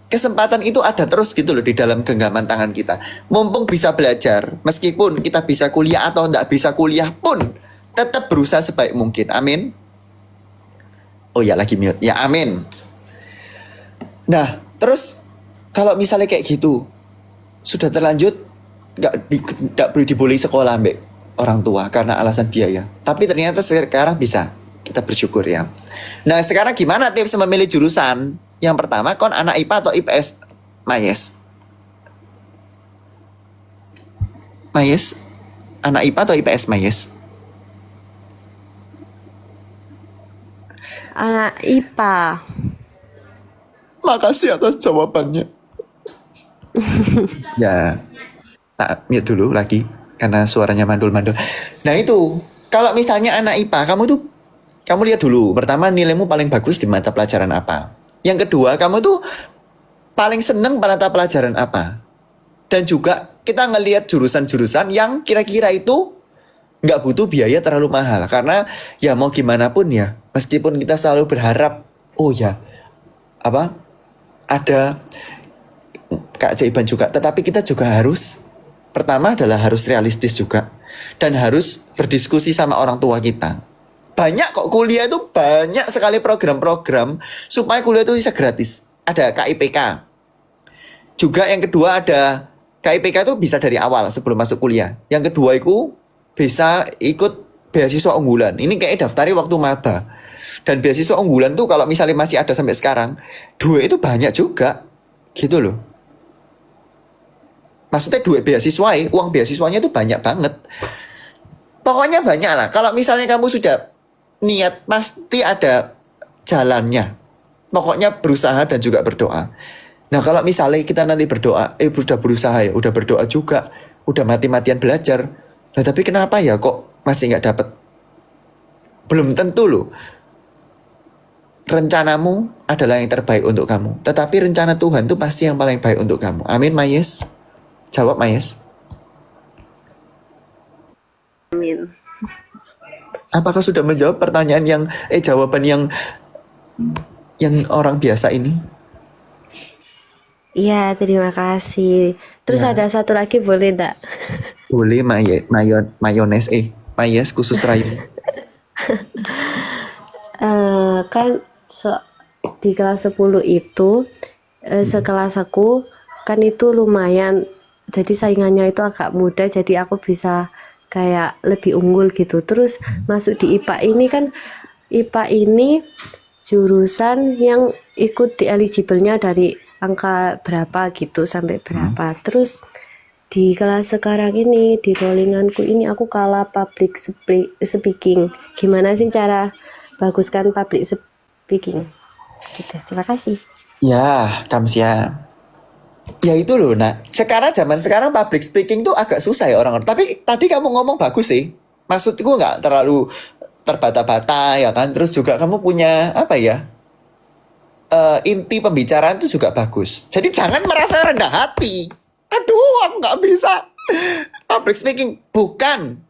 kesempatan itu ada terus gitu loh di dalam genggaman tangan kita. Mumpung bisa belajar, meskipun kita bisa kuliah atau nggak bisa kuliah pun, tetap berusaha sebaik mungkin. Amin. Oh ya, lagi mute. Ya, amin. Nah, terus kalau misalnya kayak gitu, sudah terlanjut, nggak dibolehi sekolah mbak orang tua karena alasan biaya. Tapi ternyata sekarang bisa. Kita bersyukur ya. Nah, sekarang gimana tips memilih jurusan? Yang pertama, kon anak IPA atau IPS? Mayes, anak IPA atau IPS Mayes? Anak IPA. Makasih atas jawabannya. Ya, tak mute dulu lagi karena suaranya mandul-mandul. Nah itu, kalau misalnya anak IPA, kamu lihat dulu. Pertama, nilaimu paling bagus di mata pelajaran apa? Yang kedua, kamu tuh paling seneng mata pelajaran apa? Dan juga kita ngelihat jurusan-jurusan yang kira-kira itu nggak butuh biaya terlalu mahal. Karena ya mau gimana pun ya, meskipun kita selalu berharap, oh ya, apa, ada keajaiban juga. Tetapi kita juga harus, pertama adalah harus realistis juga. Dan harus berdiskusi sama orang tua kita. Banyak kok kuliah itu, banyak sekali program-program supaya kuliah itu bisa gratis. Ada KIPK. Juga yang kedua ada KIPK itu bisa dari awal sebelum masuk kuliah. Yang kedua itu bisa ikut beasiswa unggulan. Ini kayak daftari waktu maba. Dan beasiswa unggulan tuh kalau misalnya masih ada sampai sekarang, duit itu banyak juga. Gitu loh. Maksudnya duit beasiswa, uang beasiswanya itu banyak banget. Pokoknya banyak lah. Kalau misalnya kamu sudah niat, pasti ada jalannya. Pokoknya berusaha dan juga berdoa. Nah kalau misalnya kita nanti berdoa, udah berusaha ya, udah berdoa juga, udah mati-matian belajar. Nah tapi kenapa ya kok masih nggak dapet? Belum tentu loh. Rencanamu adalah yang terbaik untuk kamu. Tetapi rencana Tuhan itu pasti yang paling baik untuk kamu. Amin, Mayes. Jawab, Mayes. Amin. Apakah sudah menjawab pertanyaan yang jawaban yang orang biasa ini? Iya, terima kasih. Terus Ya. ada satu lagi boleh enggak? Boleh mayones Mayes khusus rayu. Kan di kelas 10 itu sekelas aku kan itu lumayan, jadi saingannya itu agak mudah, jadi aku bisa kayak lebih unggul gitu. Terus masuk di IPA ini kan, IPA ini jurusan yang ikut di eligible-nya dari angka berapa gitu sampai berapa. Terus di kelas sekarang ini, di rollinganku ini aku kalah public speaking. Gimana sih cara baguskan public speaking? Gitu. Terima kasih. Ya, Kamsia. Ya itu loh, nah zaman sekarang public speaking tuh agak susah ya orang-orang. Tapi tadi kamu ngomong bagus sih. Maksudku nggak terlalu terbata-bata ya kan. Terus juga kamu punya apa ya? Inti pembicaraan itu juga bagus. Jadi jangan merasa rendah hati. Aduh, aku nggak bisa. Public speaking bukan.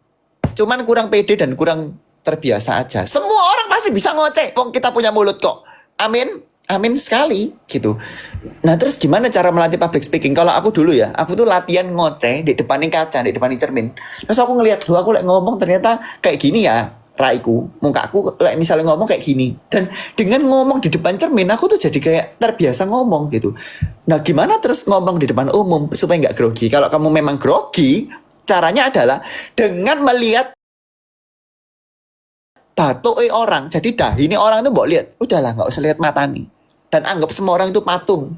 Cuman kurang pede dan kurang terbiasa aja. Semua orang pasti bisa ngoceh. Kok kita punya mulut kok. Amin. Amin sekali gitu. Nah terus gimana cara melatih public speaking? Kalau aku dulu ya, aku tuh latihan ngoceh di depanin kaca, di depanin cermin. Terus aku ngeliat, aku ngomong ternyata kayak gini ya. Raiku, mukaku misalnya ngomong kayak gini. Dan dengan ngomong di depan cermin, aku tuh jadi kayak terbiasa ngomong gitu. Nah gimana terus ngomong di depan umum supaya nggak grogi? Kalau kamu memang grogi, caranya adalah dengan melihat batuk orang. Jadi ini orang tuh mau lihat, udahlah nggak usah lihat mata nih. Dan anggap semua orang itu patung.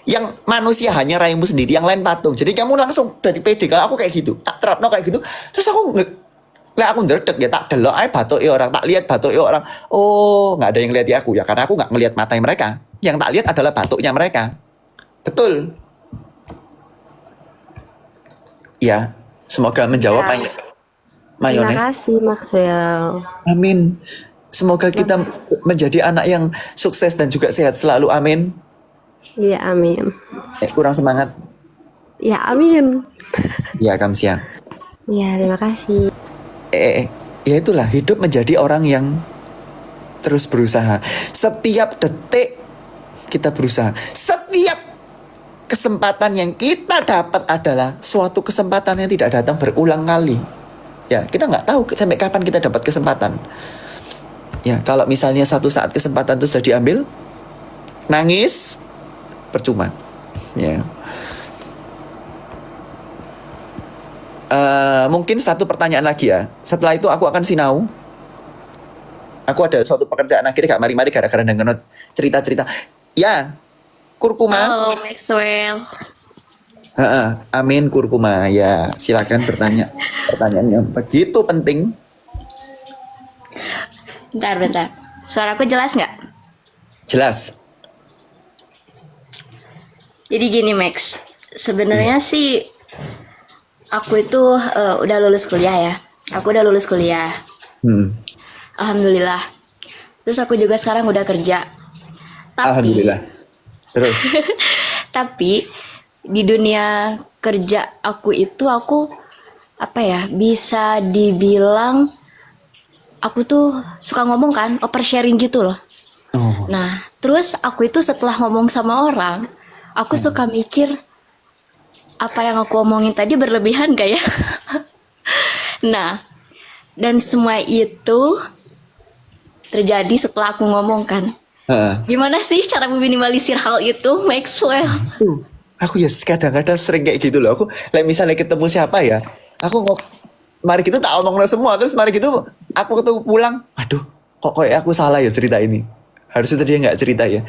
Yang manusia hanya raimu sendiri, yang lain patung. Jadi kamu langsung dari pede. Kalau aku kayak gitu, tak terapno kayak gitu. Terus aku ndredeg ya, tak delok ae batuke orang, tak lihat batuke orang. Oh, nggak ada yang lihat aku ya, karena aku nggak ngelihat mata mereka. Yang tak lihat adalah batuknya mereka. Betul. Ya, semoga menjawab Ya. Mayones. Terima kasih Maxwell. Amin. Semoga kita menjadi anak yang sukses dan juga sehat selalu. Amin. Iya, amin. Kurang semangat. Ya, amin. Ya, Kamsia. Ya, terima kasih. Ya itulah, hidup menjadi orang yang terus berusaha. Setiap detik kita berusaha. Setiap kesempatan yang kita dapat adalah suatu kesempatan yang tidak datang berulang kali. Ya, kita nggak tahu sampai kapan kita dapat kesempatan. Ya, kalau misalnya satu saat kesempatan itu sudah diambil, nangis, percuma. Ya. Mungkin satu pertanyaan lagi ya. Setelah itu aku akan sinau. Aku ada suatu pekerjaan akhirnya gak mari-mari gara-gara dengar cerita-cerita. Ya, kurkuma. Halo Maxwell. Amin kurkuma. Ya, silakan bertanya. Pertanyaan yang begitu penting. Bentar. Suaraku jelas nggak? Jelas. Jadi gini Max, sebenarnya sih aku itu udah lulus kuliah ya. Aku udah lulus kuliah. Alhamdulillah. Terus aku juga sekarang udah kerja. Tapi, Alhamdulillah. Terus. Tapi di dunia kerja aku itu aku apa ya, bisa dibilang aku tuh suka ngomong kan, oversharing gitu loh. Nah, terus aku itu setelah ngomong sama orang, aku suka mikir apa yang aku omongin tadi berlebihan gak ya? Nah, dan semua itu terjadi setelah aku ngomong kan. Gimana sih cara meminimalisir hal itu, Maxwell? Aku ya kadang-kadang sering kayak gitu loh. Aku misalnya ketemu siapa ya, aku mari gitu tak omong semua, terus mari gitu aku ketemu pulang, aduh kok kayak aku salah ya cerita ini, harusnya tadi nggak cerita ya.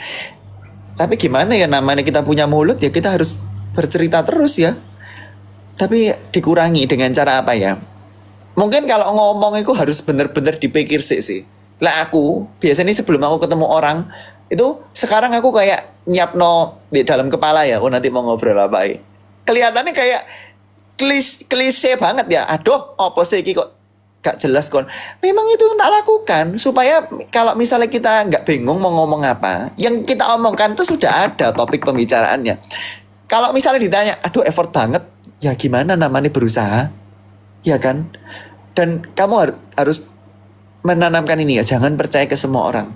Tapi gimana ya, namanya kita punya mulut ya, kita harus bercerita terus ya, tapi dikurangi dengan cara apa ya, mungkin kalau ngomong itu harus bener-bener dipikir sih. Lah aku biasanya sebelum aku ketemu orang itu, sekarang aku kayak nyiapno di dalam kepala ya, aku nanti mau ngobrol apa ya, kelihatannya kayak klise banget ya. Aduh, apa sih iki kok gak jelas kon. Memang itu yang tak lakukan supaya kalau misalnya kita nggak bingung mau ngomong apa, yang kita omongkan tuh sudah ada topik pembicaraannya. Kalau misalnya ditanya, aduh effort banget, ya gimana namanya berusaha, ya kan? Dan kamu harus menanamkan ini ya, jangan percaya ke semua orang.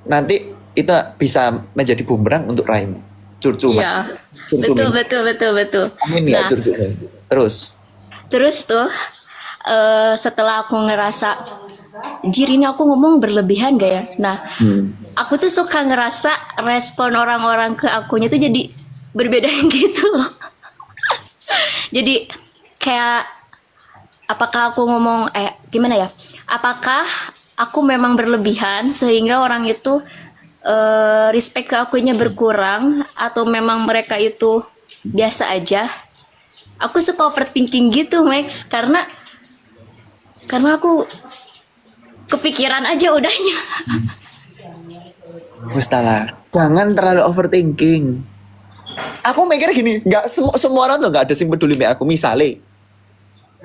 Nanti itu bisa menjadi bumerang untuk raimu. Curcuma. Iya, betul. Amin ya, curcuma. Terus tuh setelah aku ngerasa jir ini aku ngomong berlebihan gak ya? Nah, aku tuh suka ngerasa respon orang-orang ke akunya tuh jadi berbeda gitu loh. Jadi kayak apakah aku ngomong gimana ya? Apakah aku memang berlebihan sehingga orang itu respect ke akunya berkurang, atau memang mereka itu biasa aja? Aku suka overthinking gitu, Max, karena aku kepikiran aja udahnya. Mustahil, jangan terlalu overthinking. Aku mikir gini, nggak semua orang tuh nggak ada yang peduli sama aku. Misalnya,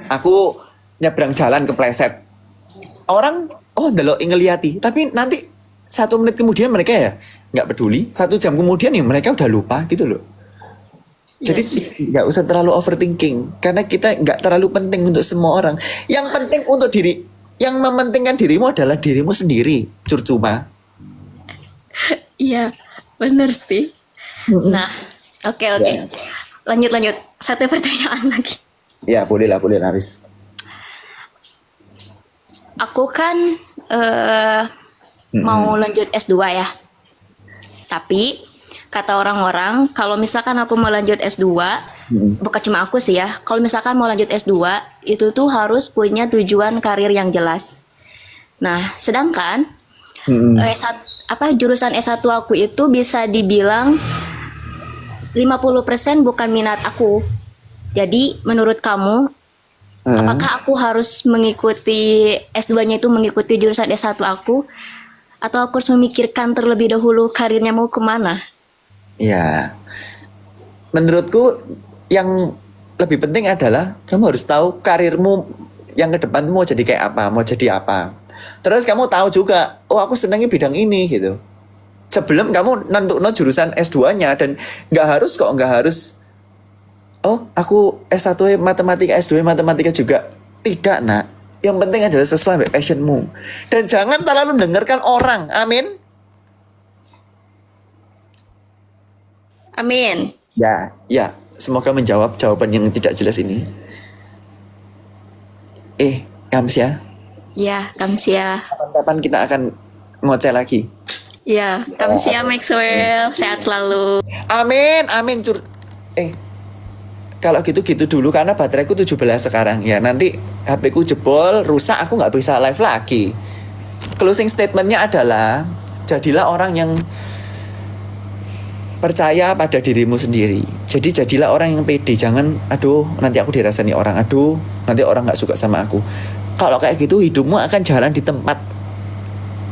aku nyebrang jalan kepleset, orang ndelok ngeliati, tapi nanti 1 menit kemudian mereka ya nggak peduli, 1 jam kemudian ya mereka udah lupa gitu loh. Jadi nggak usah terlalu overthinking, karena kita nggak terlalu penting untuk semua orang. Yang penting untuk diri, yang mementingkan dirimu adalah dirimu sendiri. Curcuma. Iya, bener sih. Nah, oke. Ya. Lanjut. 1 pertanyaan lagi. Ya boleh lah, Aris. Aku kan mau lanjut S2 ya. Tapi kata orang-orang kalau misalkan aku mau lanjut S2, bukan cuma aku sih ya. Kalau misalkan mau lanjut S2 itu tuh harus punya tujuan karir yang jelas. Nah, sedangkan jurusan S1 aku itu bisa dibilang 50% bukan minat aku. Jadi menurut kamu apakah aku harus mengikuti S2-nya itu mengikuti jurusan S1 aku, atau aku harus memikirkan terlebih dahulu karirnya mau kemana? Ya, menurutku yang lebih penting adalah kamu harus tahu karirmu yang ke depan mau jadi kayak apa, mau jadi apa. Terus kamu tahu juga, aku senangnya bidang ini gitu. Sebelum kamu nentuno jurusan S2-nya, dan nggak harus aku S1 matematika, S2 matematika juga. Tidak, nak. Yang penting adalah sesuai dengan passionmu. Dan jangan terlalu mendengarkan orang. Amin. Amin. Ya. Semoga menjawab jawaban yang tidak jelas ini. Kamsia. Ya, Kamsia. Kapan-kapan kita akan ngoceh lagi. Ya, Kamsia Maxwell. Sehat selalu. Amin. Kalau gitu dulu, karena bateraiku 17 sekarang ya. Nanti HP ku jebol, rusak, aku nggak bisa live lagi. Closing statementnya adalah, jadilah orang yang percaya pada dirimu sendiri. Jadi jadilah orang yang pede. Jangan, nanti aku dirasani orang, nanti orang nggak suka sama aku. Kalau kayak gitu hidupmu akan jalan di tempat.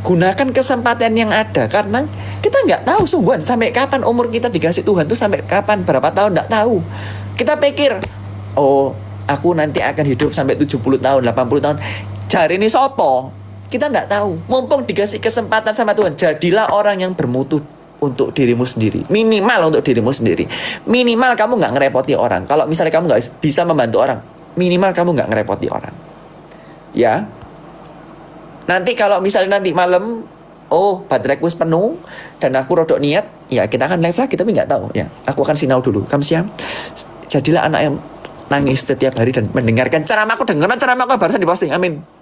Gunakan kesempatan yang ada, karena kita nggak tahu sungguhan sampai kapan umur kita dikasih Tuhan tuh, sampai kapan, berapa tahun nggak tahu. Kita pikir, aku nanti akan hidup sampai 70 tahun, 80 tahun. Jari ini sopo? Kita nggak tahu. Mumpung dikasih kesempatan sama Tuhan, jadilah orang yang bermutu untuk dirimu sendiri. Minimal untuk dirimu sendiri. Minimal kamu nggak ngerepoti orang. Kalau misalnya kamu nggak bisa membantu orang, minimal kamu nggak ngerepoti orang. Ya. Nanti kalau misalnya nanti malam, oh bateraiku penuh dan aku rodok niat, ya kita akan live lagi tapi nggak tahu ya. Aku akan sinau dulu. Kamu siap? Jadilah anak yang nangis setiap hari dan mendengarkan ceramahku. Dengarkan ceramahku barusan diposting. Amin.